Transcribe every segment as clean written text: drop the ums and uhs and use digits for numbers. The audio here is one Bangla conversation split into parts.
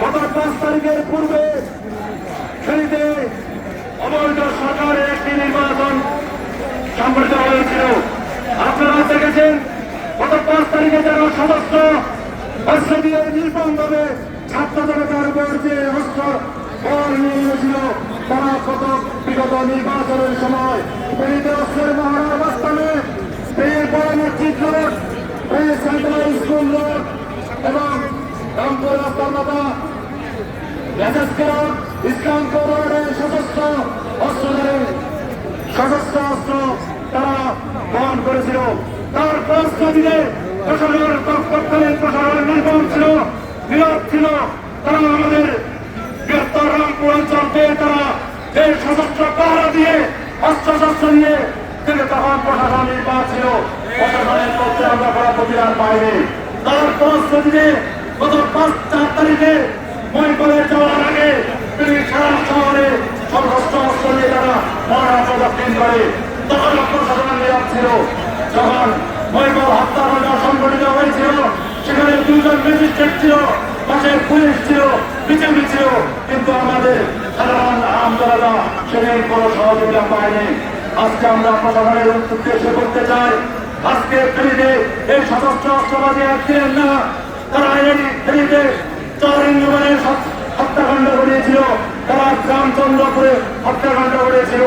গত 5 তারিখের পূর্বে ফেনীতে অবৈধ সরকারের একটি নির্বাচন সংগঠিত হয়েছিল। আপনারা দেখেছেন গত 5 তারিখে যারা সদস্য অস্ত্র দিয়ে নির্মমভাবে ছাত্র জনতার উপর যে অস্ত্র বল নিয়ে গিয়েছিল, তারা কত বিগত নির্বাচনের সময় ফেনীতে অস্ত্রের মহড়ার অবস্থানে বড় মসজিদ রোড, সেন্ট্রাল স্কুল রোড এবং রামপুর রাস্তার মাথা ইসলামপুর রোডের সশস্ত্র অস্ত্র তারা বহন করেছিল। তার প্রস্তুতিতে তৎকালীন প্রশাসনের নির্মম ছিল, নীরব ছিল। তারা আমাদের বৃহত্তর রামপুর অঞ্চলকে তারা যে সশস্ত্র পাহারা দিয়ে অস্ত্রশস্ত্র নিয়ে তিনি তখন প্রশাসন নির্বাহ ছিল, প্রশাসনের পক্ষে আমরা করা প্রতিরার বাইরে। তার প্রস্তুতিতে গত 5-4 তারিখে মহিপুরে যাওয়ার আগে তিনি সারা শহরে সশস্ত্র অস্ত্র নিয়ে তারা মহড়া প্রদর্শন করে। তখন প্রশাসনের নীরব ছিল। যখন মহিপুর হত্যাকাণ্ড সংঘটিত হয়েছিল, সেখানে 2 জন ম্যাজিস্ট্রেট ছিল, পাশে পুলিশ ছিল, বিজেপি ছিল, কিন্তু আমাদের সাধারণ আমজনতা সেখানে কোনো সহযোগিতা পায়নি। আজকে আমরা প্রশাসনের উদ্দেশ্যে করতে চাই, আজকে ফেনীতে এই সশস্ত্র অস্ত্রবাদী ছিলেন না, তারা এই ফেনীতে চরিন্দ্রবানের হত্যাকাণ্ড ঘটিয়েছিল, তারা রামচন্দ্রপুরে হত্যাকাণ্ড ঘটিয়েছিল।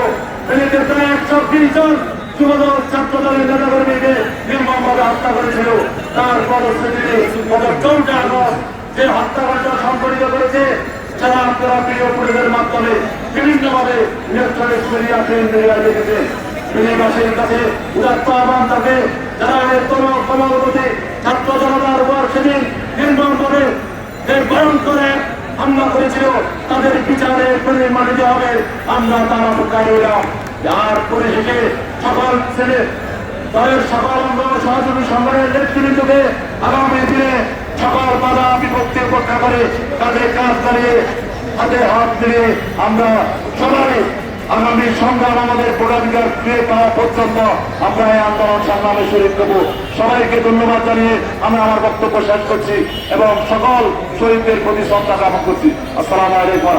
ফেনীতে প্রায় 120 জন যুবদল ছাত্র দলের নেতাকর্মীকে নির্মমভাবে হত্যা করেছিল। তার পরিস্থিতিতে গত 14 আগস্ট যে হত্যাকাণ্ড সংঘটিত করেছে, যারা আপনারা প্রিয় পুলিশের মাধ্যমে বিভিন্নভাবে ইলেকট্রনিক্স মিডিয়া দেখেছে। ফেনীবাসীর কাছে উদাত্ত আহ্বান থাকে, যারা এর ক্রমাগতি ছাত্র জনতার উপর সেদিন নির্মমভাবে যে ভয়ঙ্কর হামলা করেছিল, তাদের বিচারে মানিতে হবে। আমরা তার অপেক্ষায় রইলাম। আর পরিশেষে সকল ছেলে দলের সকল অঙ্গ সহযোগী সংগঠনের নেতৃবৃন্দকে আগামী দিনে সকল বাধা বিপত্তি উপেক্ষা করে তাদের কাজ চালিয়ে হাতে হাত দিয়ে আমরা সবাই আগামী সংগ্রাম আমাদের ভোটাধিকার ফিরে পাওয়া পর্যন্ত আমরা এই আন্দোলন সংগ্রামে শরীর দেবো। সবাইকে ধন্যবাদ জানিয়ে আমি আমার বক্তব্য শেষ করছি এবং সকল শহীদদের প্রতি শ্রদ্ধা জ্ঞাপন করছি। আসসালামু আলাইকুম।